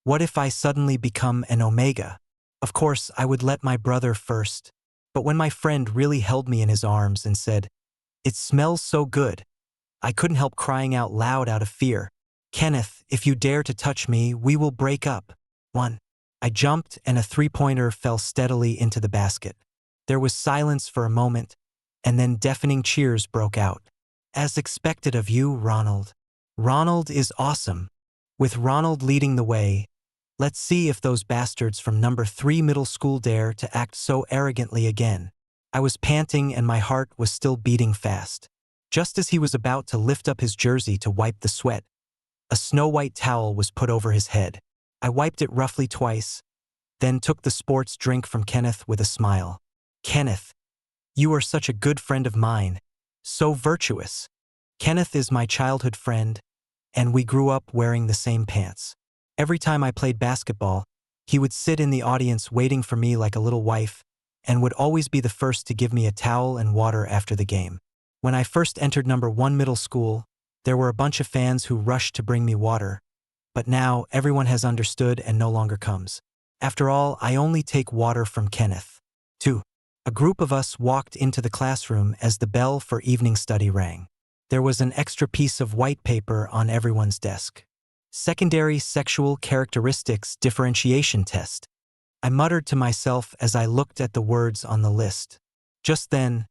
What if I suddenly become an omega? Of course, I would let my brother first. But when my friend really held me in his arms and said, "It smells so good," I couldn't help crying out loud out of fear. "Kenneth, if you dare to touch me, we will break up." 1. I jumped and a three-pointer fell steadily into the basket. There was silence for a moment, and then deafening cheers broke out. "As expected of you, Ronald. Ronald is awesome." With Ronald leading the way, let's see if those bastards from number 3 middle school dare to act so arrogantly again. I was panting and my heart was still beating fast. Just as he was about to lift up his jersey to wipe the sweat, a snow-white towel was put over his head. I wiped it roughly twice, then took the sports drink from Kenneth with a smile. "Kenneth, you are such a good friend of mine. So virtuous." Kenneth is my childhood friend, and we grew up wearing the same pants. Every time I played basketball, he would sit in the audience waiting for me like a little wife, and would always be the first to give me a towel and water after the game. When I first entered number 1 middle school, there were a bunch of fans who rushed to bring me water, but now everyone has understood and no longer comes. After all, I only take water from Kenneth. 2. A group of us walked into the classroom as the bell for evening study rang. There was an extra piece of white paper on everyone's desk. Secondary Sexual Characteristics Differentiation Test. I muttered to myself as I looked at the words on the list. Just then,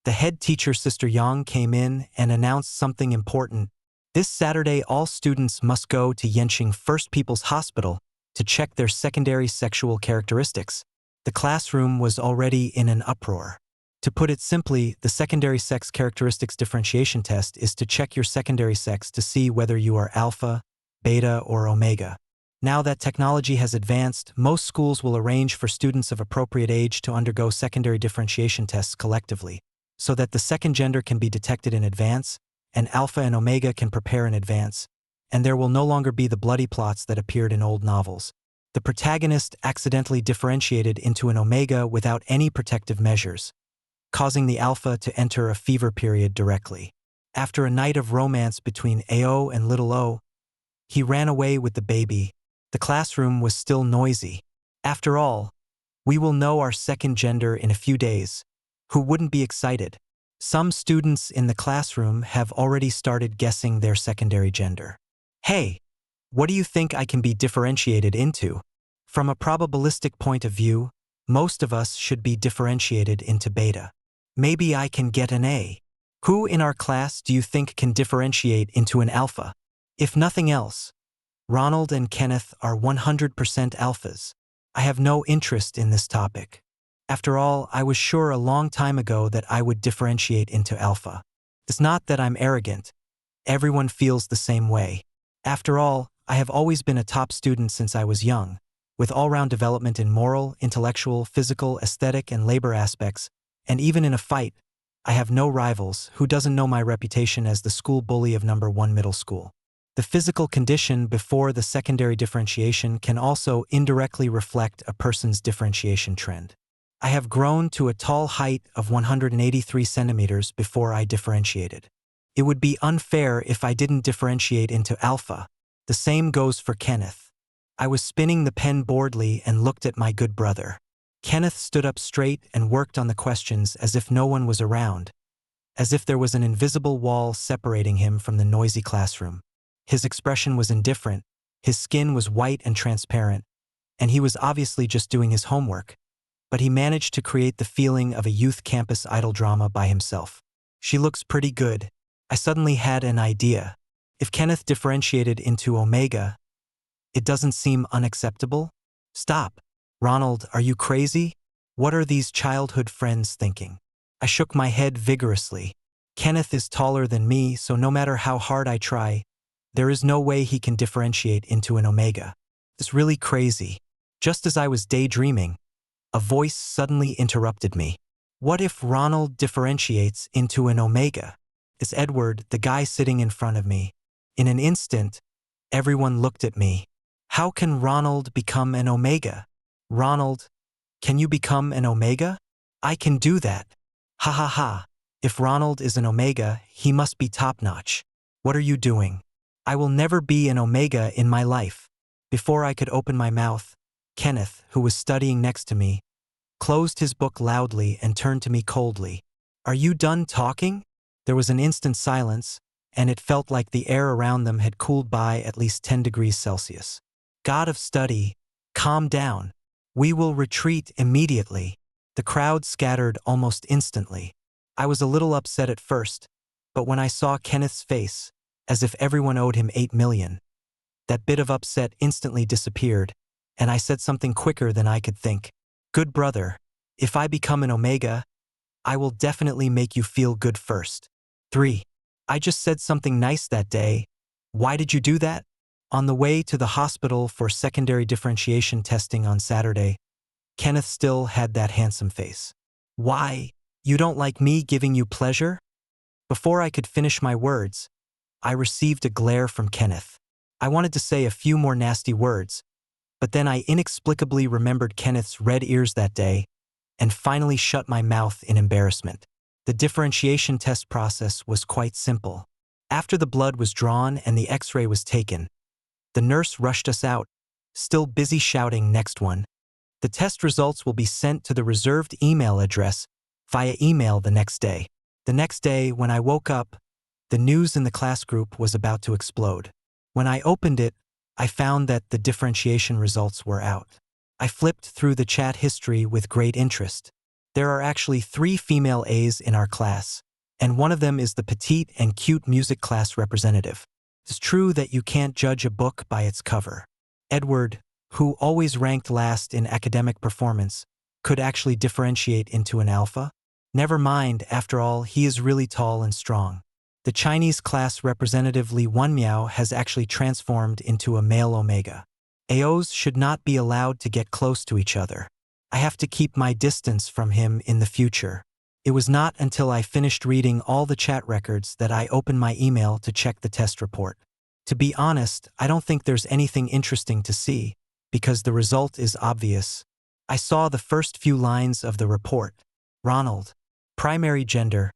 the head teacher, Sister Yang, came in and announced something important. This Saturday, all students must go to Yenching First People's Hospital to check their secondary sexual characteristics. The classroom was already in an uproar. To put it simply, the Secondary Sex Characteristics Differentiation Test is to check your secondary sex to see whether you are alpha, beta, or omega. Now that technology has advanced, most schools will arrange for students of appropriate age to undergo secondary differentiation tests collectively, so that the second gender can be detected in advance, and alpha and omega can prepare in advance, and there will no longer be the bloody plots that appeared in old novels. The protagonist accidentally differentiated into an omega without any protective measures, causing the alpha to enter a fever period directly. After a night of romance between AO and little o, he ran away with the baby. The classroom was still noisy. After all, we will know our second gender in a few days. Who wouldn't be excited? Some students in the classroom have already started guessing their secondary gender. "Hey, what do you think I can be differentiated into?" From a probabilistic point of view, most of us should be differentiated into beta. Maybe I can get an A. Who in our class do you think can differentiate into an alpha? If nothing else, Ronald and Kenneth are 100% alphas. I have no interest in this topic. After all, I was sure a long time ago that I would differentiate into alpha. It's not that I'm arrogant. Everyone feels the same way. After all, I have always been a top student since I was young, with all-round development in moral, intellectual, physical, aesthetic, and labor aspects, and even in a fight, I have no rivals. Who doesn't know my reputation as the school bully of number 1 middle school? The physical condition before the secondary differentiation can also indirectly reflect a person's differentiation trend. I have grown to a tall height of 183 centimeters before I differentiated. It would be unfair if I didn't differentiate into alpha. The same goes for Kenneth. I was spinning the pen boredly and looked at my good brother. Kenneth stood up straight and worked on the questions as if no one was around, as if there was an invisible wall separating him from the noisy classroom. His expression was indifferent, his skin was white and transparent, and he was obviously just doing his homework, but he managed to create the feeling of a youth campus idol drama by himself. "She looks pretty good." I suddenly had an idea. If Kenneth differentiated into omega, it doesn't seem unacceptable? Stop. Ronald, are you crazy? What are these childhood friends thinking? I shook my head vigorously. Kenneth is taller than me, so no matter how hard I try, there is no way he can differentiate into an omega. It's really crazy. Just as I was daydreaming, a voice suddenly interrupted me. What if Ronald differentiates into an omega? It's Edward, the guy sitting in front of me. In an instant, everyone looked at me. How can Ronald become an omega? Ronald, can you become an omega? I can do that. Ha ha ha. If Ronald is an omega, he must be top-notch. What are you doing? I will never be an omega in my life. Before I could open my mouth, Kenneth, who was studying next to me, closed his book loudly and turned to me coldly. "Are you done talking?" There was an instant silence, and it felt like the air around them had cooled by at least 10 degrees Celsius. "God of study, calm down. We will retreat immediately." The crowd scattered almost instantly. I was a little upset at first, but when I saw Kenneth's face, as if everyone owed him 8 million, that bit of upset instantly disappeared, and I said something quicker than I could think. "Good brother, if I become an Omega, I will definitely make you feel good first." 3. I just said something nice that day. Why did you do that? On the way to the hospital for secondary differentiation testing on Saturday, Kenneth still had that handsome face. "Why? You don't like me giving you pleasure?" Before I could finish my words, I received a glare from Kenneth. I wanted to say a few more nasty words, but then I inexplicably remembered Kenneth's red ears that day and finally shut my mouth in embarrassment. The differentiation test process was quite simple. After the blood was drawn and the X-ray was taken, the nurse rushed us out, still busy shouting, "Next one." The test results will be sent to the reserved email address via email the next day. The next day, when I woke up, the news in the class group was about to explode. When I opened it, I found that the differentiation results were out. I flipped through the chat history with great interest. There are actually 3 female A's in our class, and one of them is the petite and cute music class representative. It's true that you can't judge a book by its cover. Edward, who always ranked last in academic performance, could actually differentiate into an alpha? Never mind, after all, he is really tall and strong. The Chinese class representative Li Wenmiao has actually transformed into a male Omega. AOs should not be allowed to get close to each other. I have to keep my distance from him in the future. It was not until I finished reading all the chat records that I opened my email to check the test report. To be honest, I don't think there's anything interesting to see, because the result is obvious. I saw the first few lines of the report. Ronald. Primary gender,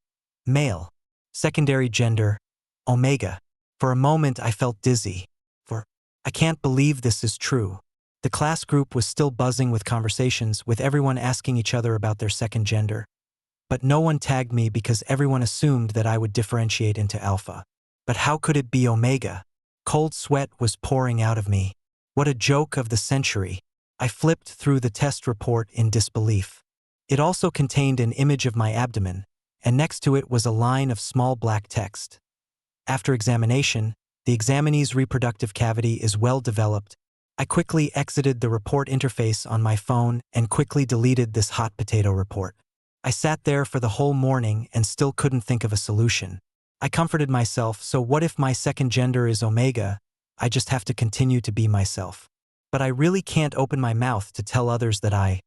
male. Secondary gender, Omega. For a moment I felt dizzy. I can't believe this is true. The class group was still buzzing with conversations, with everyone asking each other about their second gender. But no one tagged me because everyone assumed that I would differentiate into alpha. But how could it be Omega? Cold sweat was pouring out of me. What a joke of the century. I flipped through the test report in disbelief. It also contained an image of my abdomen, and next to it was a line of small black text. After examination, the examinee's reproductive cavity is well developed. I quickly exited the report interface on my phone and quickly deleted this hot potato report. I sat there for the whole morning and still couldn't think of a solution. I comforted myself, so what if my second gender is Omega? I just have to continue to be myself. But I really can't open my mouth to tell others that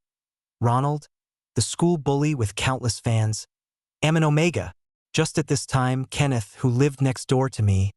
Ronald, the school bully with countless fans, am an Omega. Just at this time, Kenneth, who lived next door to me,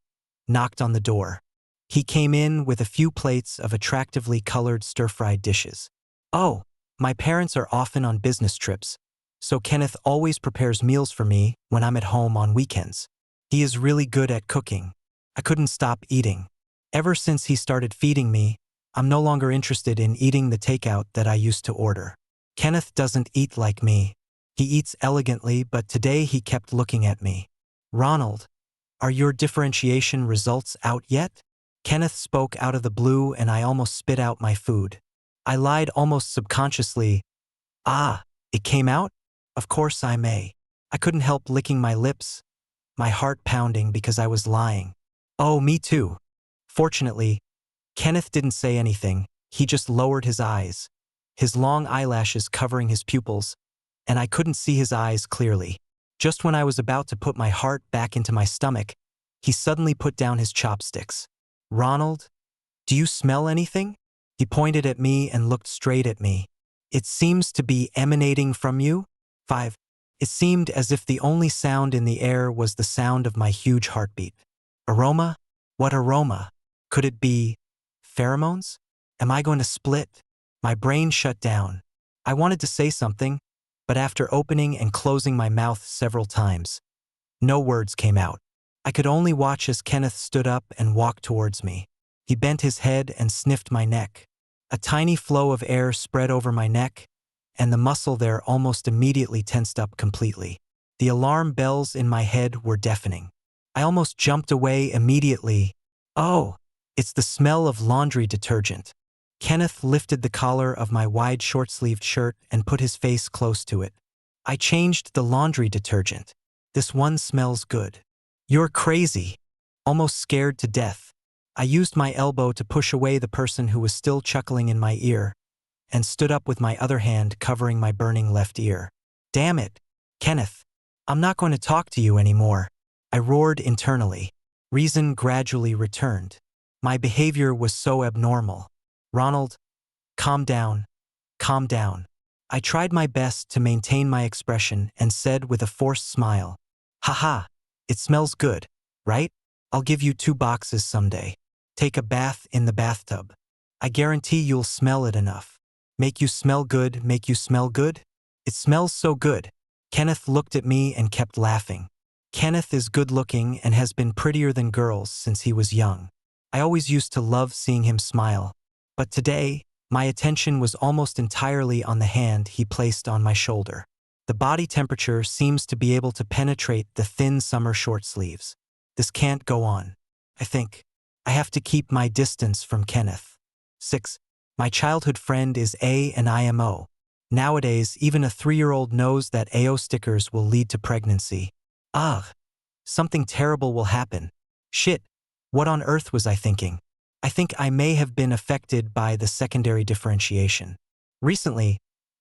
knocked on the door. He came in with a few plates of attractively colored stir-fried dishes. "Oh, my parents are often on business trips, so Kenneth always prepares meals for me when I'm at home on weekends. He is really good at cooking." I couldn't stop eating. Ever since he started feeding me, I'm no longer interested in eating the takeout that I used to order. Kenneth doesn't eat like me. He eats elegantly, but today he kept looking at me. "Ronald, are your differentiation results out yet?" Kenneth spoke out of the blue and I almost spit out my food. I lied almost subconsciously. It came out? Of course I may. I couldn't help licking my lips, my heart pounding because I was lying. "Oh, me too." Fortunately, Kenneth didn't say anything. He just lowered his eyes, his long eyelashes covering his pupils, and I couldn't see his eyes clearly. Just when I was about to put my heart back into my stomach, he suddenly put down his chopsticks. "Ronald, do you smell anything?" He pointed at me and looked straight at me. "It seems to be emanating from you." 5. It seemed as if the only sound in the air was the sound of my huge heartbeat. Aroma? What aroma? Could it be pheromones? Am I going to split? My brain shut down. I wanted to say something, but after opening and closing my mouth several times, no words came out. I could only watch as Kenneth stood up and walked towards me. He bent his head and sniffed my neck. A tiny flow of air spread over my neck, and the muscle there almost immediately tensed up completely. The alarm bells in my head were deafening. I almost jumped away immediately. Oh, it's the smell of laundry detergent. Kenneth lifted the collar of my wide short-sleeved shirt and put his face close to it. I changed the laundry detergent. This one smells good. You're crazy. Almost scared to death. I used my elbow to push away the person who was still chuckling in my ear, and stood up with my other hand covering my burning left ear. Damn it, Kenneth. I'm not going to talk to you anymore. I roared internally. Reason gradually returned. My behavior was so abnormal. Ronald, calm down. Calm down. I tried my best to maintain my expression and said with a forced smile, haha, it smells good, right? I'll give you 2 boxes someday. Take a bath in the bathtub. I guarantee you'll smell it enough. Make you smell good, make you smell good? It smells so good. Kenneth looked at me and kept laughing. Kenneth is good-looking and has been prettier than girls since he was young. I always used to love seeing him smile. But today, my attention was almost entirely on the hand he placed on my shoulder. The body temperature seems to be able to penetrate the thin summer short sleeves. This can't go on. I think I have to keep my distance from Kenneth. 6. My childhood friend is A and I am O. Nowadays, even a 3-year-old knows that AO stickers will lead to pregnancy. Ugh. Something terrible will happen. Shit. What on earth was I thinking? I think I may have been affected by the secondary differentiation. Recently,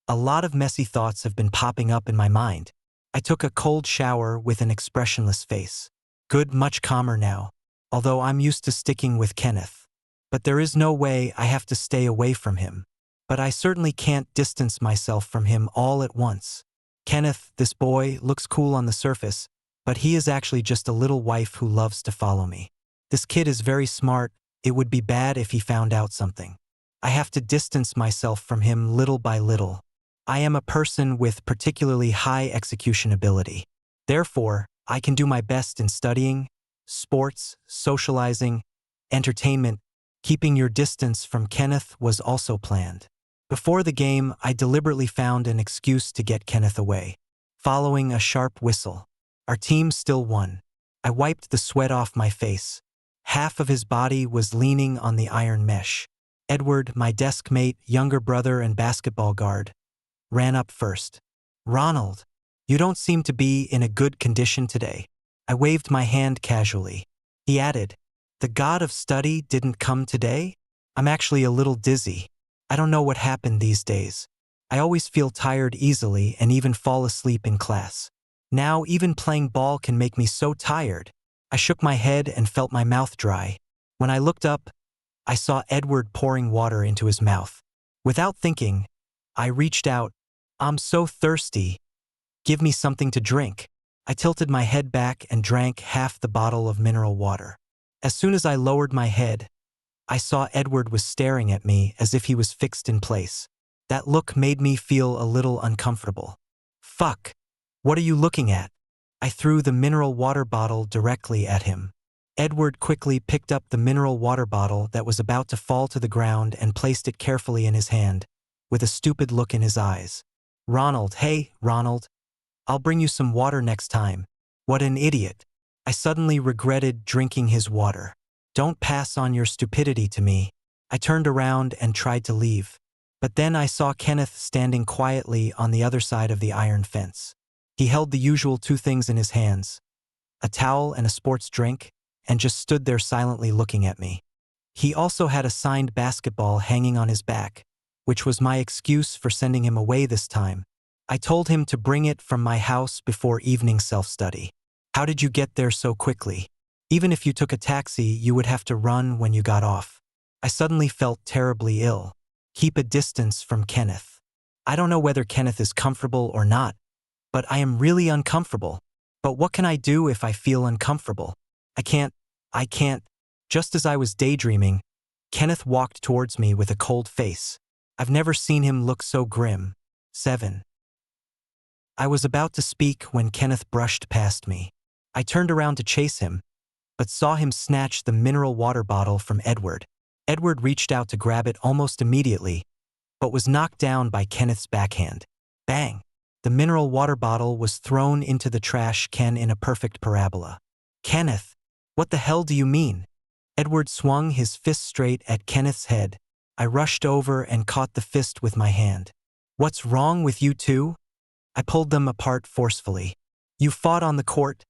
a lot of messy thoughts have been popping up in my mind. I took a cold shower with an expressionless face. Good, much calmer now, although I'm used to sticking with Kenneth. But there is no way I have to stay away from him. But I certainly can't distance myself from him all at once. Kenneth, this boy, looks cool on the surface, but he is actually just a little wife who loves to follow me. This kid is very smart. It would be bad if he found out something. I have to distance myself from him little by little. I am a person with particularly high execution ability. Therefore, I can do my best in studying, sports, socializing, entertainment. Keeping your distance from Kenneth was also planned. Before the game, I deliberately found an excuse to get Kenneth away. Following a sharp whistle. Our team still won. I wiped the sweat off my face. Half of his body was leaning on the iron mesh. Edward, my desk mate, younger brother and basketball guard, ran up first. Ronald, you don't seem to be in a good condition today. I waved my hand casually. He added, the god of study didn't come today? I'm actually a little dizzy. I don't know what happened these days. I always feel tired easily and even fall asleep in class. Now even playing ball can make me so tired. I shook my head and felt my mouth dry. When I looked up, I saw Edward pouring water into his mouth. Without thinking, I reached out. I'm so thirsty. Give me something to drink. I tilted my head back and drank half the bottle of mineral water. As soon as I lowered my head, I saw Edward was staring at me as if he was fixed in place. That look made me feel a little uncomfortable. Fuck. What are you looking at? I threw the mineral water bottle directly at him. Edward quickly picked up the mineral water bottle that was about to fall to the ground and placed it carefully in his hand, with a stupid look in his eyes. Ronald, hey, Ronald. I'll bring you some water next time. What an idiot. I suddenly regretted drinking his water. Don't pass on your stupidity to me. I turned around and tried to leave. But then I saw Kenneth standing quietly on the other side of the iron fence. He held the usual 2 things in his hands, a towel and a sports drink, and just stood there silently looking at me. He also had a signed basketball hanging on his back, which was my excuse for sending him away this time. I told him to bring it from my house before evening self-study. How did you get there so quickly? Even if you took a taxi, you would have to run when you got off. I suddenly felt terribly ill. Keep a distance from Kenneth. I don't know whether Kenneth is comfortable or not, but I am really uncomfortable. But what can I do if I feel uncomfortable? I can't. Just as I was daydreaming, Kenneth walked towards me with a cold face. I've never seen him look so grim. 7. I was about to speak when Kenneth brushed past me. I turned around to chase him, but saw him snatch the mineral water bottle from Edward. Edward reached out to grab it almost immediately, but was knocked down by Kenneth's backhand. Bang! The mineral water bottle was thrown into the trash can in a perfect parabola. Kenneth, what the hell do you mean? Edward swung his fist straight at Kenneth's head. I rushed over and caught the fist with my hand. What's wrong with you two? I pulled them apart forcefully. You fought on the court,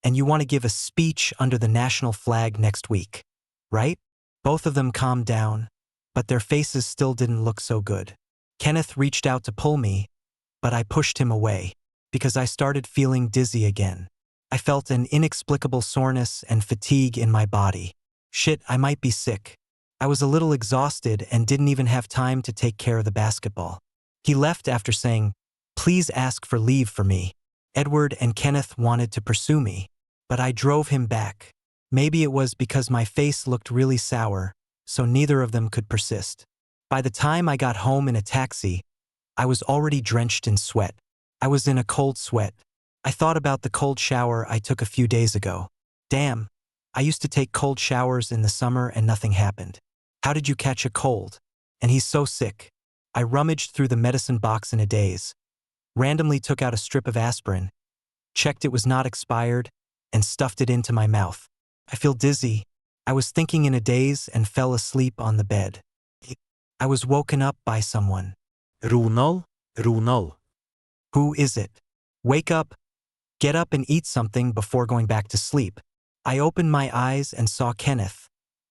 and you want to give a speech under the national flag next week, right? Both of them calmed down, but their faces still didn't look so good. Kenneth reached out to pull me, but I pushed him away, because I started feeling dizzy again. I felt an inexplicable soreness and fatigue in my body. Shit, I might be sick. I was a little exhausted and didn't even have time to take care of the basketball. He left after saying, "Please ask for leave for me." Edward and Kenneth wanted to pursue me, but I drove him back. Maybe it was because my face looked really sour, so neither of them could persist. By the time I got home in a taxi, I was already drenched in sweat. I was in a cold sweat. I thought about the cold shower I took a few days ago. Damn, I used to take cold showers in the summer and nothing happened. How did you catch a cold? And he's so sick. I rummaged through the medicine box in a daze, randomly took out a strip of aspirin, checked it was not expired, and stuffed it into my mouth. I feel dizzy. I was thinking in a daze and fell asleep on the bed. I was woken up by someone. Ronald? Ronald. Who is it? Wake up. Get up and eat something before going back to sleep. I opened my eyes and saw Kenneth,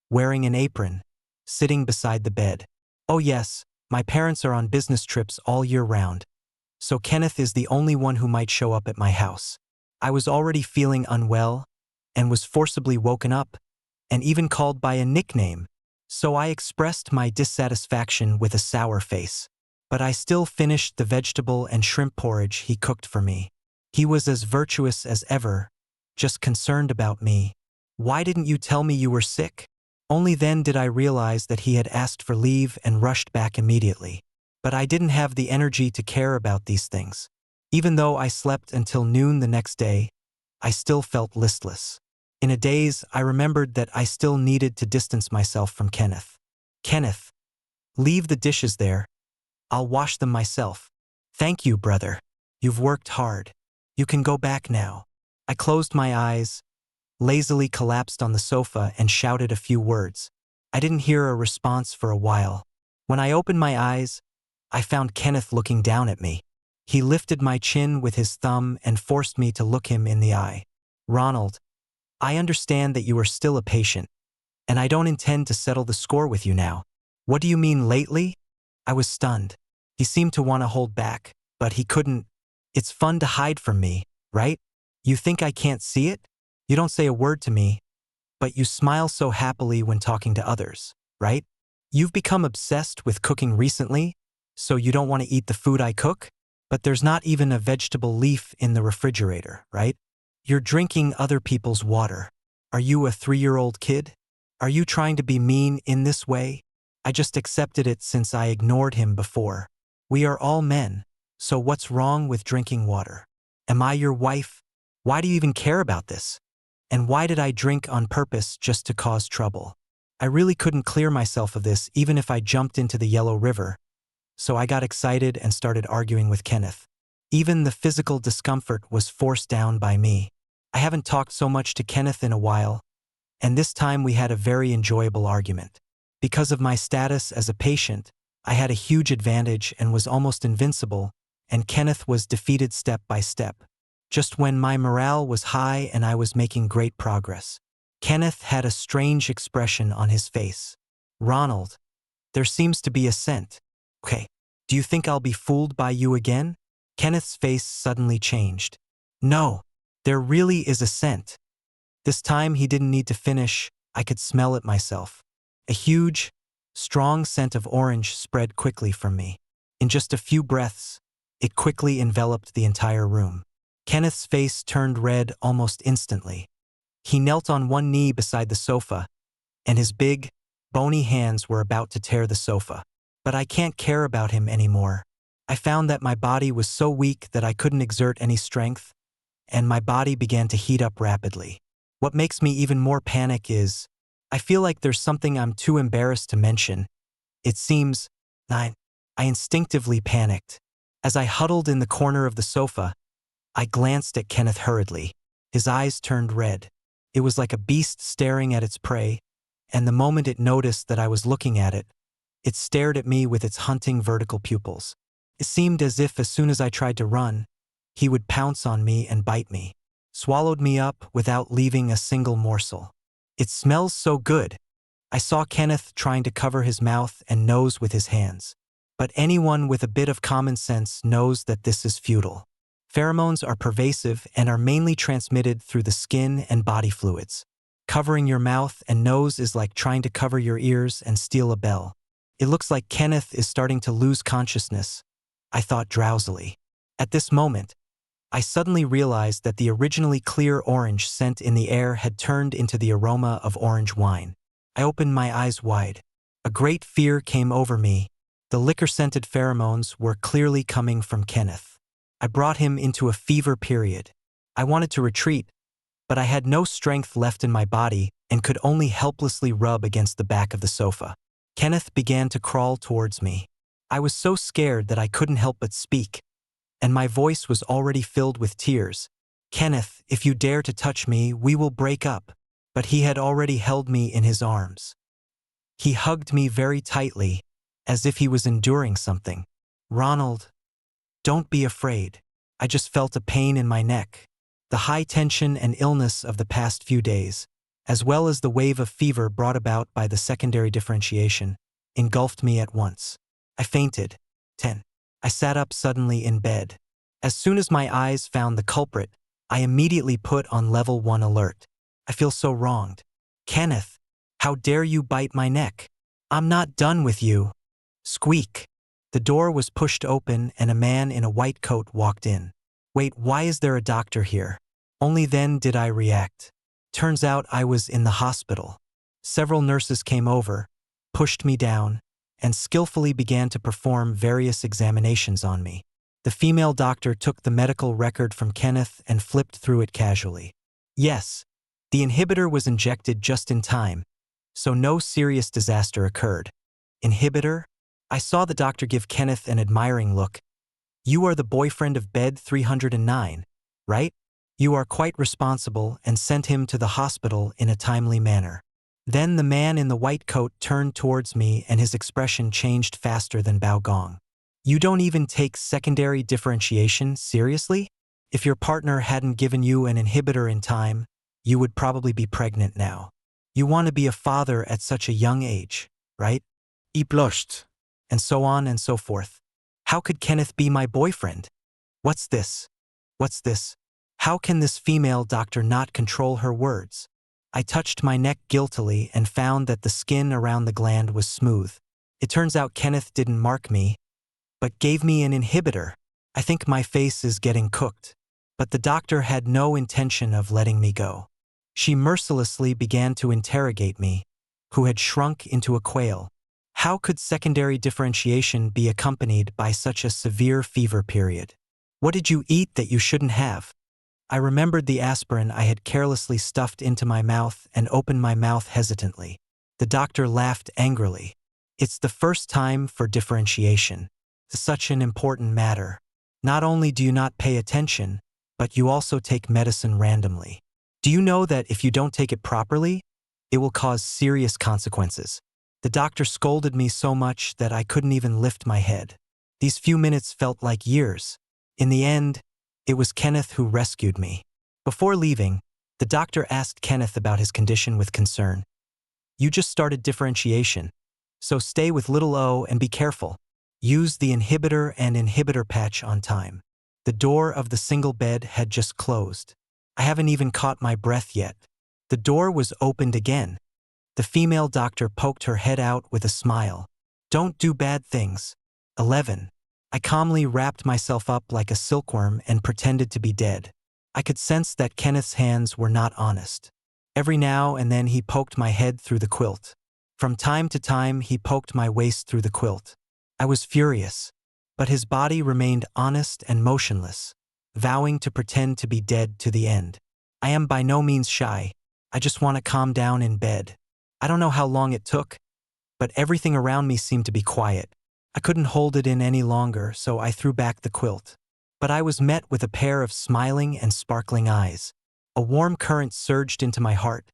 wearing an apron, sitting beside the bed. Oh yes, my parents are on business trips all year round, so Kenneth is the only one who might show up at my house. I was already feeling unwell and was forcibly woken up and even called by a nickname, so I expressed my dissatisfaction with a sour face. But I still finished the vegetable and shrimp porridge he cooked for me. He was as virtuous as ever, just concerned about me. Why didn't you tell me you were sick? Only then did I realize that he had asked for leave and rushed back immediately. But I didn't have the energy to care about these things. Even though I slept until noon the next day, I still felt listless. In a daze, I remembered that I still needed to distance myself from Kenneth. Kenneth, leave the dishes there. I'll wash them myself. Thank you, brother. You've worked hard. You can go back now. I closed my eyes, lazily collapsed on the sofa and shouted a few words. I didn't hear a response for a while. When I opened my eyes, I found Kenneth looking down at me. He lifted my chin with his thumb and forced me to look him in the eye. Ronald, I understand that you are still a patient, and I don't intend to settle the score with you now. What do you mean lately? I was stunned. He seemed to want to hold back, but he couldn't. It's fun to hide from me, right? You think I can't see it? You don't say a word to me, but you smile so happily when talking to others, right? You've become obsessed with cooking recently, so you don't want to eat the food I cook? But there's not even a vegetable leaf in the refrigerator, right? You're drinking other people's water. Are you a 3-year-old kid? Are you trying to be mean in this way? I just accepted it since I ignored him before. We are all men, so what's wrong with drinking water? Am I your wife? Why do you even care about this? And why did I drink on purpose just to cause trouble? I really couldn't clear myself of this even if I jumped into the Yellow River, so I got excited and started arguing with Kenneth. Even the physical discomfort was forced down by me. I haven't talked so much to Kenneth in a while, and this time we had a very enjoyable argument. Because of my status as a patient, I had a huge advantage and was almost invincible, and Kenneth was defeated step by step. Just when my morale was high and I was making great progress, Kenneth had a strange expression on his face. Ronald, there seems to be a scent. Okay, do you think I'll be fooled by you again? Kenneth's face suddenly changed. No, there really is a scent. This time he didn't need to finish, I could smell it myself. A huge, strong scent of orange spread quickly from me. In just a few breaths, it quickly enveloped the entire room. Kenneth's face turned red almost instantly. He knelt on one knee beside the sofa, and his big, bony hands were about to tear the sofa. But I can't care about him anymore. I found that my body was so weak that I couldn't exert any strength, and my body began to heat up rapidly. What makes me even more panic is, I feel like there's something I'm too embarrassed to mention. It seems, I instinctively panicked. As I huddled in the corner of the sofa, I glanced at Kenneth hurriedly. His eyes turned red. It was like a beast staring at its prey, and the moment it noticed that I was looking at it, it stared at me with its hunting vertical pupils. It seemed as if as soon as I tried to run, he would pounce on me and bite me. Swallowed me up without leaving a single morsel. It smells so good. I saw Kenneth trying to cover his mouth and nose with his hands. But anyone with a bit of common sense knows that this is futile. Pheromones are pervasive and are mainly transmitted through the skin and body fluids. Covering your mouth and nose is like trying to cover your ears and steal a bell. It looks like Kenneth is starting to lose consciousness, I thought drowsily. At this moment, I suddenly realized that the originally clear orange scent in the air had turned into the aroma of orange wine. I opened my eyes wide. A great fear came over me. The liquor-scented pheromones were clearly coming from Kenneth. I brought him into a fever period. I wanted to retreat, but I had no strength left in my body and could only helplessly rub against the back of the sofa. Kenneth began to crawl towards me. I was so scared that I couldn't help but speak, and my voice was already filled with tears. Kenneth, if you dare to touch me, we will break up. But he had already held me in his arms. He hugged me very tightly, as if he was enduring something. Ronald, don't be afraid. I just felt a pain in my neck. The high tension and illness of the past few days, as well as the wave of fever brought about by the secondary differentiation, engulfed me at once. I fainted. 10. I sat up suddenly in bed. As soon as my eyes found the culprit, I immediately put on level 1 alert. I feel so wronged. Kenneth, how dare you bite my neck? I'm not done with you. Squeak. The door was pushed open and a man in a white coat walked in. Wait, why is there a doctor here? Only then did I react. Turns out I was in the hospital. Several nurses came over, pushed me down, and skillfully began to perform various examinations on me. The female doctor took the medical record from Kenneth and flipped through it casually. Yes, the inhibitor was injected just in time, so no serious disaster occurred. Inhibitor? I saw the doctor give Kenneth an admiring look. You are the boyfriend of bed 309, right? You are quite responsible and sent him to the hospital in a timely manner. Then the man in the white coat turned towards me and his expression changed faster than Baogong. You don't even take secondary differentiation seriously? If your partner hadn't given you an inhibitor in time, you would probably be pregnant now. You want to be a father at such a young age, right? He blushed. And so on and so forth. How could Kenneth be my boyfriend? What's this? What's this? How can this female doctor not control her words? I touched my neck guiltily and found that the skin around the gland was smooth. It turns out Kenneth didn't mark me, but gave me an inhibitor. I think my face is getting cooked. But the doctor had no intention of letting me go. She mercilessly began to interrogate me, who had shrunk into a quail. How could secondary differentiation be accompanied by such a severe fever period? What did you eat that you shouldn't have? I remembered the aspirin I had carelessly stuffed into my mouth and opened my mouth hesitantly. The doctor laughed angrily. It's the first time for differentiation. Such an important matter. Not only do you not pay attention, but you also take medicine randomly. Do you know that if you don't take it properly, it will cause serious consequences? The doctor scolded me so much that I couldn't even lift my head. These few minutes felt like years. In the end, it was Kenneth who rescued me. Before leaving, the doctor asked Kenneth about his condition with concern. You just started differentiation, so stay with little o and be careful. Use the inhibitor and inhibitor patch on time. The door of the single bed had just closed. I haven't even caught my breath yet. The door was opened again. The female doctor poked her head out with a smile. Don't do bad things. 11. I calmly wrapped myself up like a silkworm and pretended to be dead. I could sense that Kenneth's hands were not honest. Every now and then he poked my head through the quilt. From time to time he poked my waist through the quilt. I was furious, but his body remained honest and motionless, vowing to pretend to be dead to the end. I am by no means shy. I just want to calm down in bed. I don't know how long it took, but everything around me seemed to be quiet. I couldn't hold it in any longer, so I threw back the quilt. But I was met with a pair of smiling and sparkling eyes. A warm current surged into my heart,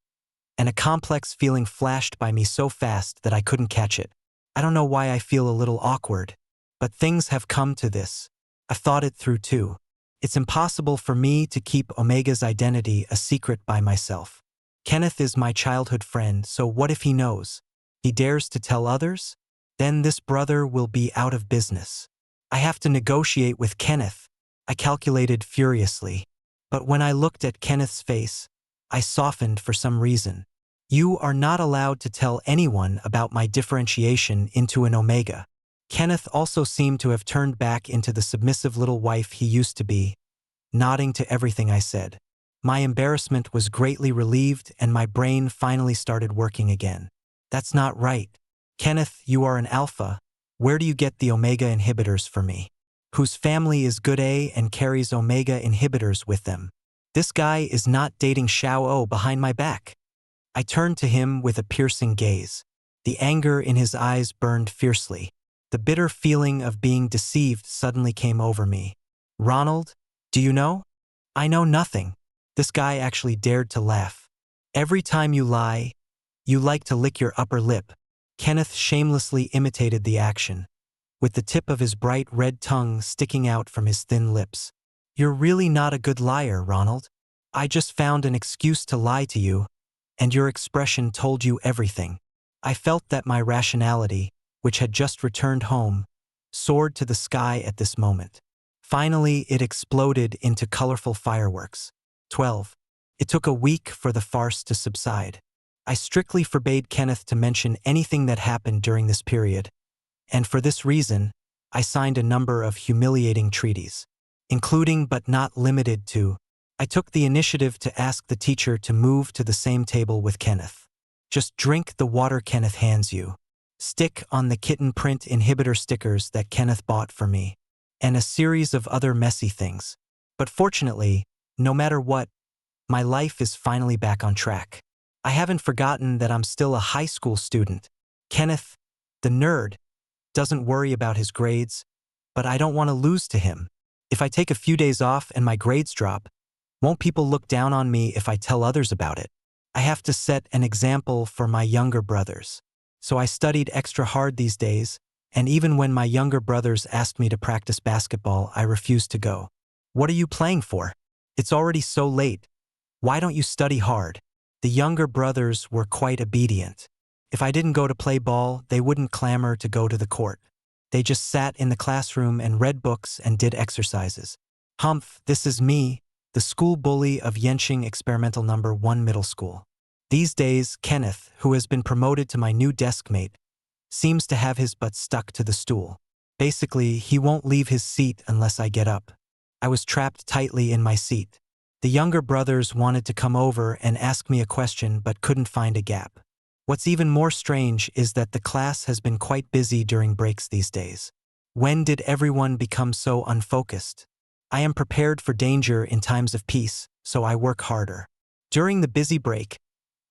and a complex feeling flashed by me so fast that I couldn't catch it. I don't know why I feel a little awkward, but things have come to this. I've thought it through too. It's impossible for me to keep Omega's identity a secret by myself. Kenneth is my childhood friend, so what if he knows? He dares to tell others? Then this brother will be out of business. I have to negotiate with Kenneth, I calculated furiously. But when I looked at Kenneth's face, I softened for some reason. You are not allowed to tell anyone about my differentiation into an Omega. Kenneth also seemed to have turned back into the submissive little wife he used to be, nodding to everything I said. My embarrassment was greatly relieved and my brain finally started working again. That's not right. Kenneth, you are an alpha. Where do you get the Omega inhibitors for me? Whose family is good A and carries Omega inhibitors with them? This guy is not dating Xiao behind my back. I turned to him with a piercing gaze. The anger in his eyes burned fiercely. The bitter feeling of being deceived suddenly came over me. Ronald, do you know? I know nothing. This guy actually dared to laugh. Every time you lie, you like to lick your upper lip. Kenneth shamelessly imitated the action, with the tip of his bright red tongue sticking out from his thin lips. You're really not a good liar, Ronald. I just found an excuse to lie to you, and your expression told you everything. I felt that my rationality, which had just returned home, soared to the sky at this moment. Finally, it exploded into colorful fireworks. 12. It took a week for the farce to subside. I strictly forbade Kenneth to mention anything that happened during this period, and for this reason, I signed a number of humiliating treaties, including but not limited to, I took the initiative to ask the teacher to move to the same table with Kenneth. Just drink the water Kenneth hands you. Stick on the kitten print inhibitor stickers that Kenneth bought for me, and a series of other messy things. But fortunately, no matter what, my life is finally back on track. I haven't forgotten that I'm still a high school student. Kenneth, the nerd, doesn't worry about his grades, but I don't want to lose to him. If I take a few days off and my grades drop, won't people look down on me if I tell others about it? I have to set an example for my younger brothers. So I studied extra hard these days, and even when my younger brothers asked me to practice basketball, I refused to go. What are you playing for? It's already so late. Why don't you study hard? The younger brothers were quite obedient. If I didn't go to play ball, they wouldn't clamor to go to the court. They just sat in the classroom and read books and did exercises. Humph, this is me, the school bully of Yenching Experimental Number 1 Middle School. These days, Kenneth, who has been promoted to my new desk mate, seems to have his butt stuck to the stool. Basically, he won't leave his seat unless I get up. I was trapped tightly in my seat. The younger brothers wanted to come over and ask me a question but couldn't find a gap. What's even more strange is that the class has been quite busy during breaks these days. When did everyone become so unfocused? I am prepared for danger in times of peace, so I work harder. During the busy break,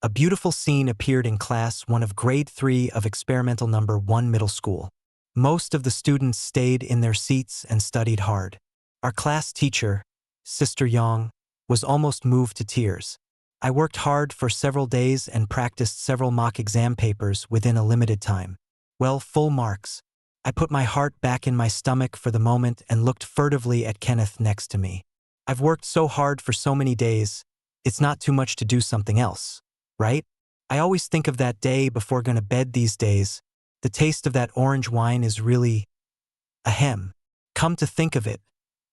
a beautiful scene appeared in class 1 of grade 3 of experimental number 1 middle school. Most of the students stayed in their seats and studied hard. Our class teacher, Sister Yang, was almost moved to tears. I worked hard for several days and practiced several mock exam papers within a limited time. Well, full marks. I put my heart back in my stomach for the moment and looked furtively at Kenneth next to me. I've worked so hard for so many days, it's not too much to do something else, right? I always think of that day before going to bed these days. The taste of that orange wine is really ahem. Come to think of it,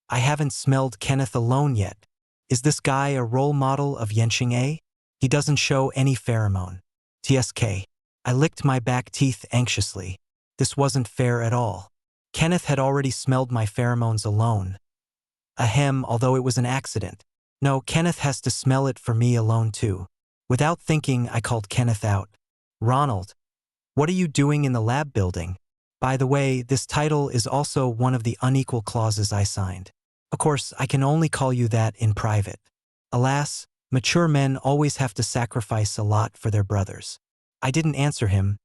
I haven't smelled Kenneth alone yet. Is this guy a role model of Yenching A? He doesn't show any pheromone. TSK. I licked my back teeth anxiously. This wasn't fair at all. Kenneth had already smelled my pheromones alone. Ahem, although it was an accident. No, Kenneth has to smell it for me alone too. Without thinking, I called Kenneth out. Ronald, what are you doing in the lab building? By the way, this title is also one of the unequal clauses I signed. Of course, I can only call you that in private. Alas, mature men always have to sacrifice a lot for their brothers. I didn't answer him,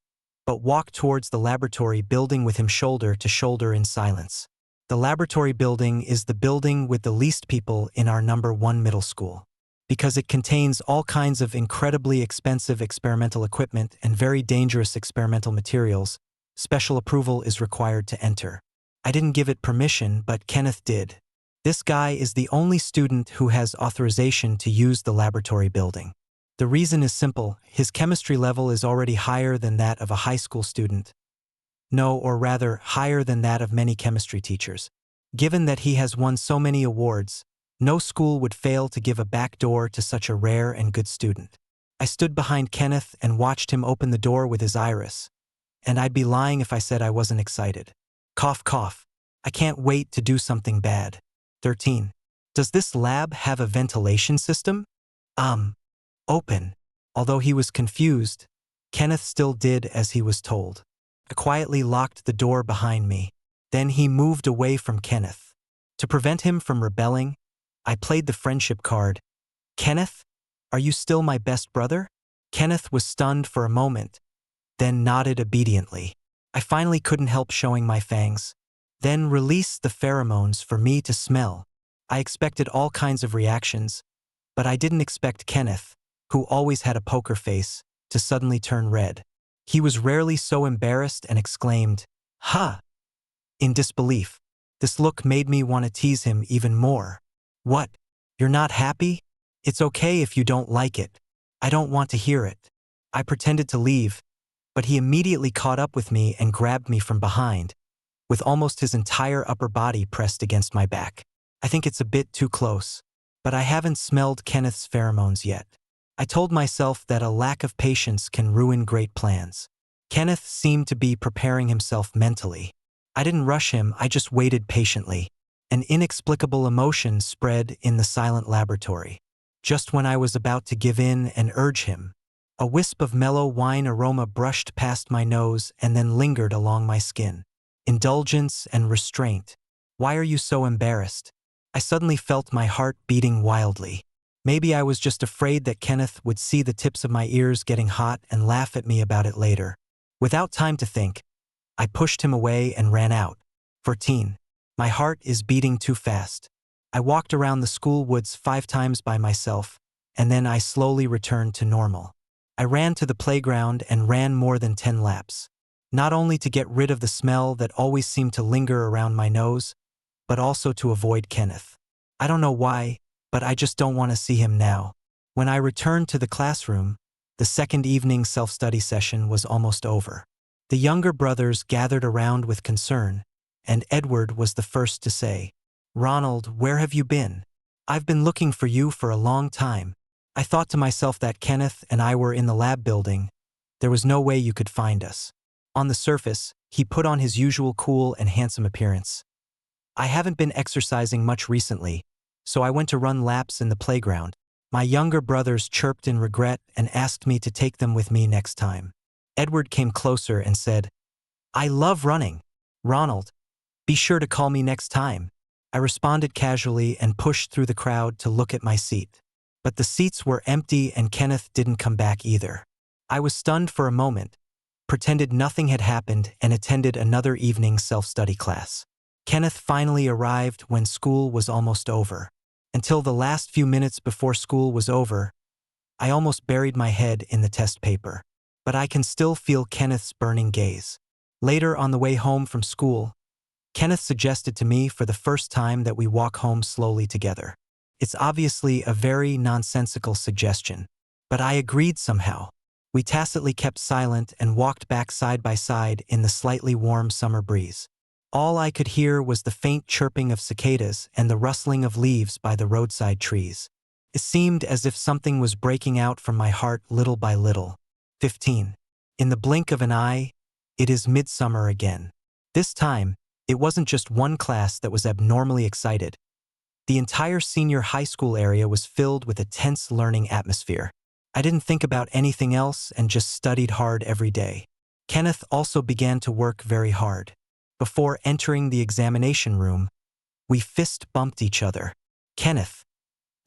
but walked towards the laboratory building with him shoulder to shoulder in silence. The laboratory building is the building with the least people in our #1 middle school, because it contains all kinds of incredibly expensive experimental equipment and very dangerous experimental materials. Special approval is required to enter. I didn't give it permission, but Kenneth did. This guy is the only student who has authorization to use the laboratory building. The reason is simple: his chemistry level is already higher than that of a high school student. No, or rather, higher than that of many chemistry teachers. Given that he has won so many awards, no school would fail to give a back door to such a rare and good student. I stood behind Kenneth and watched him open the door with his iris, and I'd be lying if I said I wasn't excited. Cough, cough. I can't wait to do something bad. 13. Does this lab have a ventilation system? Open. Although he was confused, Kenneth still did as he was told. I quietly locked the door behind me. Then he moved away from Kenneth. To prevent him from rebelling, I played the friendship card. Kenneth, are you still my best brother? Kenneth was stunned for a moment, then nodded obediently. I finally couldn't help showing my fangs, then released the pheromones for me to smell. I expected all kinds of reactions, but I didn't expect Kenneth, who always had a poker face, to suddenly turn red. He was rarely so embarrassed and exclaimed, "Ha!" in disbelief. This look made me want to tease him even more. What? You're not happy? It's okay if you don't like it. I don't want to hear it. I pretended to leave, but he immediately caught up with me and grabbed me from behind, with almost his entire upper body pressed against my back. I think it's a bit too close, but I haven't smelled Kenneth's pheromones yet. I told myself that a lack of patience can ruin great plans. Kenneth seemed to be preparing himself mentally. I didn't rush him, I just waited patiently. An inexplicable emotion spread in the silent laboratory. Just when I was about to give in and urge him, a wisp of mellow wine aroma brushed past my nose and then lingered along my skin. Indulgence and restraint. Why are you so embarrassed? I suddenly felt my heart beating wildly. Maybe I was just afraid that Kenneth would see the tips of my ears getting hot and laugh at me about it later. Without time to think, I pushed him away and ran out. 14. My heart is beating too fast. I walked around the school woods 5 times by myself, and then I slowly returned to normal. I ran to the playground and ran more than 10 laps. Not only to get rid of the smell that always seemed to linger around my nose, but also to avoid Kenneth. I don't know why, but I just don't want to see him now. When I returned to the classroom, the second evening self-study session was almost over. The younger brothers gathered around with concern, and Edward was the first to say, "Ronald, where have you been? I've been looking for you for a long time. I thought to myself that Kenneth and I were in the lab building. There was no way you could find us." On the surface, he put on his usual cool and handsome appearance. "I haven't been exercising much recently, so I went to run laps in the playground." My younger brothers chirped in regret and asked me to take them with me next time. Edward came closer and said, "I love running. Ronald, be sure to call me next time." I responded casually and pushed through the crowd to look at my seat. But the seats were empty and Kenneth didn't come back either. I was stunned for a moment, pretended nothing had happened, and attended another evening self-study class. Kenneth finally arrived when school was almost over. Until the last few minutes before school was over, I almost buried my head in the test paper. But I can still feel Kenneth's burning gaze. Later, on the way home from school, Kenneth suggested to me for the first time that we walk home slowly together. It's obviously a very nonsensical suggestion, but I agreed somehow. We tacitly kept silent and walked back side by side in the slightly warm summer breeze. All I could hear was the faint chirping of cicadas and the rustling of leaves by the roadside trees. It seemed as if something was breaking out from my heart little by little. 15. In the blink of an eye, it is midsummer again. This time, it wasn't just one class that was abnormally excited. The entire senior high school area was filled with a tense learning atmosphere. I didn't think about anything else and just studied hard every day. Kenneth also began to work very hard. Before entering the examination room, we fist-bumped each other. "Kenneth,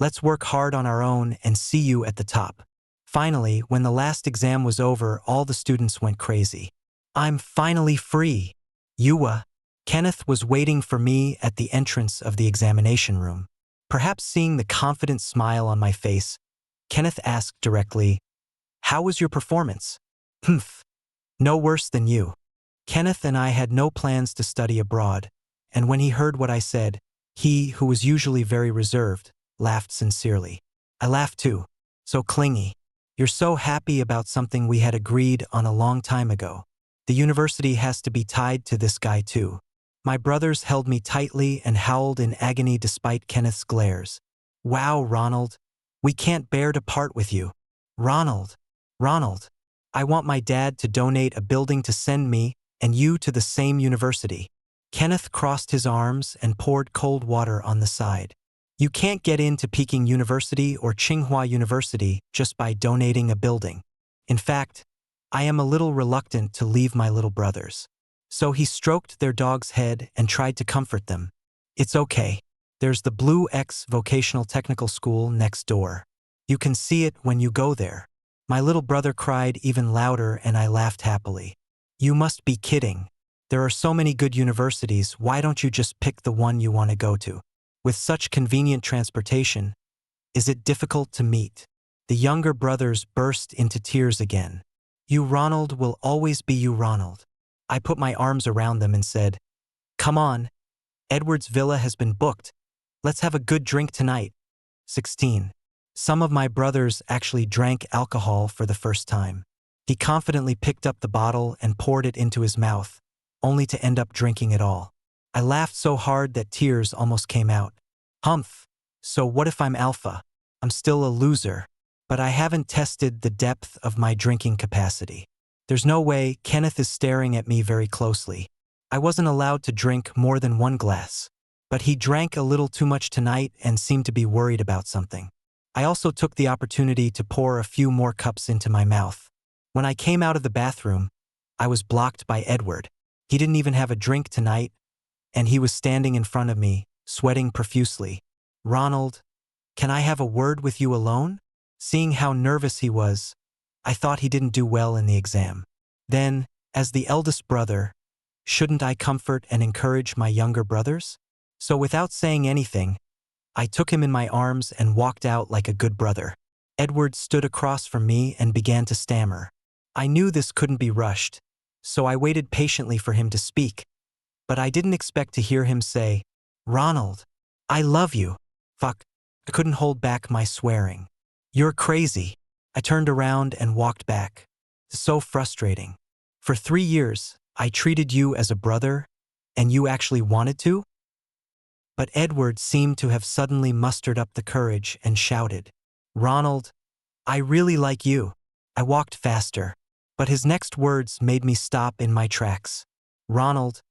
let's work hard on our own and see you at the top." Finally, when the last exam was over, all the students went crazy. I'm finally free. Yua. Kenneth was waiting for me at the entrance of the examination room. Perhaps seeing the confident smile on my face, Kenneth asked directly, "How was your performance?" "Humph. No worse than you." Kenneth and I had no plans to study abroad, and when he heard what I said, he, who was usually very reserved, laughed sincerely. I laughed too. So clingy. You're so happy about something we had agreed on a long time ago. The university has to be tied to this guy too. My brothers held me tightly and howled in agony despite Kenneth's glares. Wow, Ronald. We can't bear to part with you. Ronald. Ronald. I want my dad to donate a building to send me and you to the same university. Kenneth crossed his arms and poured cold water on the side. You can't get into Peking University or Tsinghua University just by donating a building. In fact, I am a little reluctant to leave my little brothers. So he stroked their dog's head and tried to comfort them. It's okay. There's the Blue X Vocational Technical School next door. You can see it when you go there. My little brother cried even louder and I laughed happily. You must be kidding. There are so many good universities, why don't you just pick the one you want to go to? With such convenient transportation, is it difficult to meet? The younger brothers burst into tears again. You Ronald will always be you Ronald. I put my arms around them and said, "Come on, Edward's villa has been booked. Let's have a good drink tonight." 16. Some of my brothers actually drank alcohol for the first time. He confidently picked up the bottle and poured it into his mouth, only to end up drinking it all. I laughed so hard that tears almost came out. Humph. So what if I'm alpha? I'm still a loser. But I haven't tested the depth of my drinking capacity. There's no way. Kenneth is staring at me very closely. I wasn't allowed to drink more than one glass. But he drank a little too much tonight and seemed to be worried about something. I also took the opportunity to pour a few more cups into my mouth. When I came out of the bathroom, I was blocked by Edward. He didn't even have a drink tonight, and he was standing in front of me, sweating profusely. Ronald, can I have a word with you alone? Seeing how nervous he was, I thought he didn't do well in the exam. Then, as the eldest brother, shouldn't I comfort and encourage my younger brothers? So without saying anything, I took him in my arms and walked out like a good brother. Edward stood across from me and began to stammer. I knew this couldn't be rushed, so I waited patiently for him to speak. But I didn't expect to hear him say, "Ronald, I love you." Fuck. I couldn't hold back my swearing. You're crazy. I turned around and walked back. So frustrating. For 3 years, I treated you as a brother, and you actually wanted to? But Edward seemed to have suddenly mustered up the courage and shouted, "Ronald, I really like you." I walked faster, but his next words made me stop in my tracks. "Ronald,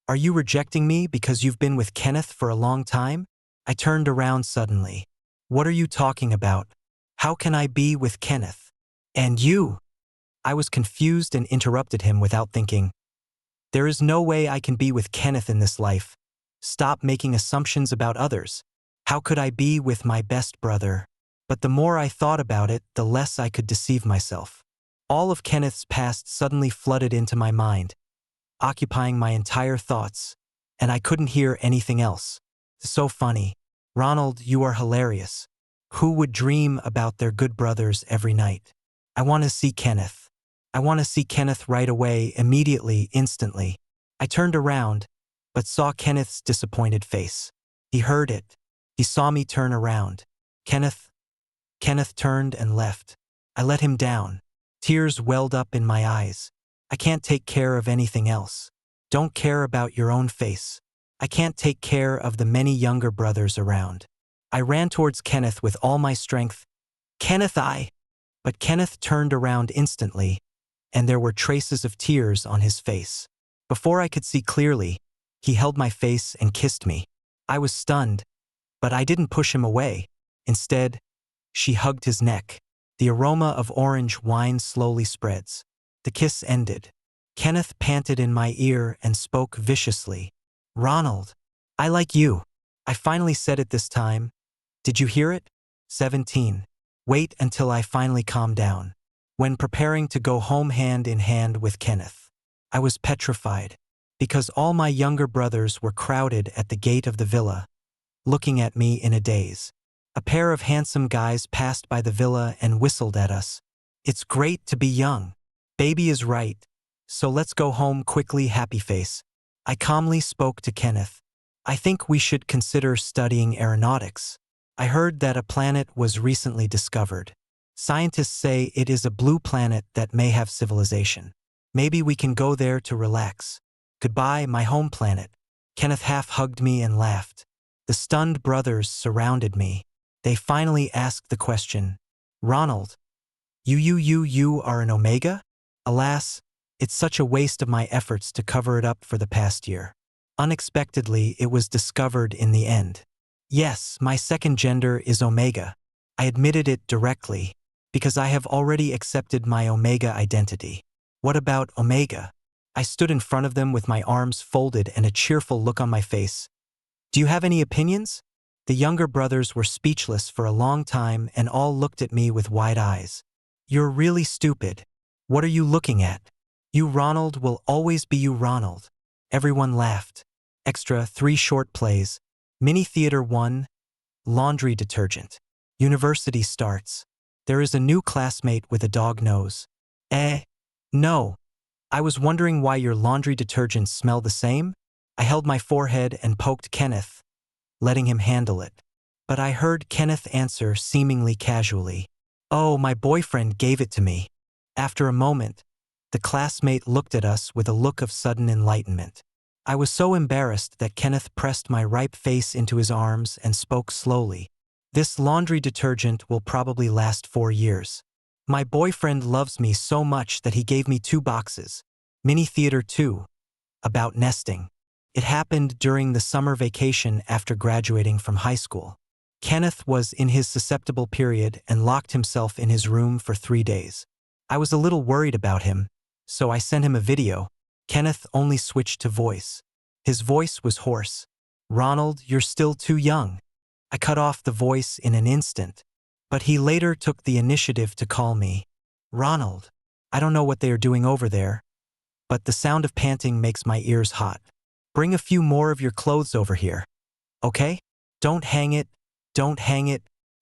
are you rejecting me because you've been with Kenneth for a long time?" I turned around suddenly. "What are you talking about? How can I be with Kenneth? And you?" I was confused and interrupted him without thinking. "There is no way I can be with Kenneth in this life. Stop making assumptions about others. How could I be with my best brother?" But the more I thought about it, the less I could deceive myself. All of Kenneth's past suddenly flooded into my mind, occupying my entire thoughts, and I couldn't hear anything else. So funny. Ronald, you are hilarious. Who would dream about their good brothers every night? I want to see Kenneth. I want to see Kenneth right away, immediately, instantly. I turned around, but saw Kenneth's disappointed face. He heard it. He saw me turn around. Kenneth turned and left. I let him down. Tears welled up in my eyes. I can't take care of anything else. Don't care about your own face. I can't take care of the many younger brothers around. I ran towards Kenneth with all my strength. "Kenneth, But Kenneth turned around instantly, and there were traces of tears on his face. Before I could see clearly, he held my face and kissed me. I was stunned, but I didn't push him away. Instead, she hugged his neck. The aroma of orange wine slowly spreads. The kiss ended. Kenneth panted in my ear and spoke viciously. "Ronald, I like you." I finally said it this time. Did you hear it? 17. Wait until I finally calm down. When preparing to go home hand in hand with Kenneth, I was petrified, because all my younger brothers were crowded at the gate of the villa, looking at me in a daze. A pair of handsome guys passed by the villa and whistled at us. It's great to be young. Baby is right. So let's go home quickly, happy face. I calmly spoke to Kenneth. I think we should consider studying aeronautics. I heard that a planet was recently discovered. Scientists say it is a blue planet that may have civilization. Maybe we can go there to relax. Goodbye, my home planet. Kenneth half hugged me and laughed. The stunned brothers surrounded me. They finally asked the question, Ronald, you are an Omega? Alas, it's such a waste of my efforts to cover it up for the past year. Unexpectedly, it was discovered in the end. Yes, my second gender is Omega. I admitted it directly, because I have already accepted my Omega identity. What about Omega? I stood in front of them with my arms folded and a cheerful look on my face. Do you have any opinions? The younger brothers were speechless for a long time and all looked at me with wide eyes. You're really stupid. What are you looking at? You Ronald will always be you Ronald. Everyone laughed. Extra 3 short plays. Mini Theater 1. Laundry detergent. University starts. There is a new classmate with a dog nose. No. I was wondering why your laundry detergents smell the same? I held my forehead and poked Kenneth, letting him handle it. But I heard Kenneth answer seemingly casually. Oh, my boyfriend gave it to me. After a moment, the classmate looked at us with a look of sudden enlightenment. I was so embarrassed that Kenneth pressed my ripe face into his arms and spoke slowly. This laundry detergent will probably last 4 years. My boyfriend loves me so much that he gave me 2 boxes. Mini Theater 2. About nesting. It happened during the summer vacation after graduating from high school. Kenneth was in his susceptible period and locked himself in his room for 3 days. I was a little worried about him, so I sent him a video. Kenneth only switched to voice. His voice was hoarse. Ronald, you're still too young. I cut off the voice in an instant, but he later took the initiative to call me. Ronald, I don't know what they are doing over there, but the sound of panting makes my ears hot. Bring a few more of your clothes over here. Okay? Don't hang it.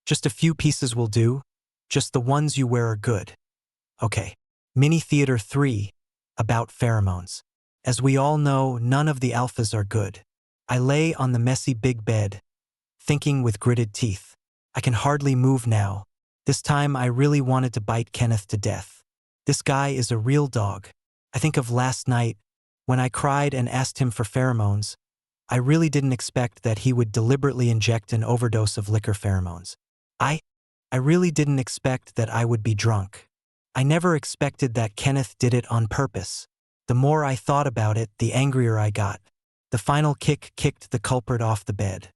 Just a few pieces will do. Just the ones you wear are good. Okay. Mini Theater 3. About pheromones. As we all know, none of the alphas are good. I lay on the messy big bed, thinking with gritted teeth. I can hardly move now. This time I really wanted to bite Kenneth to death. This guy is a real dog. I think of last night, when I cried and asked him for pheromones. I really didn't expect that he would deliberately inject an overdose of liquor pheromones. I really didn't expect that I would be drunk. I never expected that Kenneth did it on purpose. The more I thought about it, the angrier I got. The final kick kicked the culprit off the bed.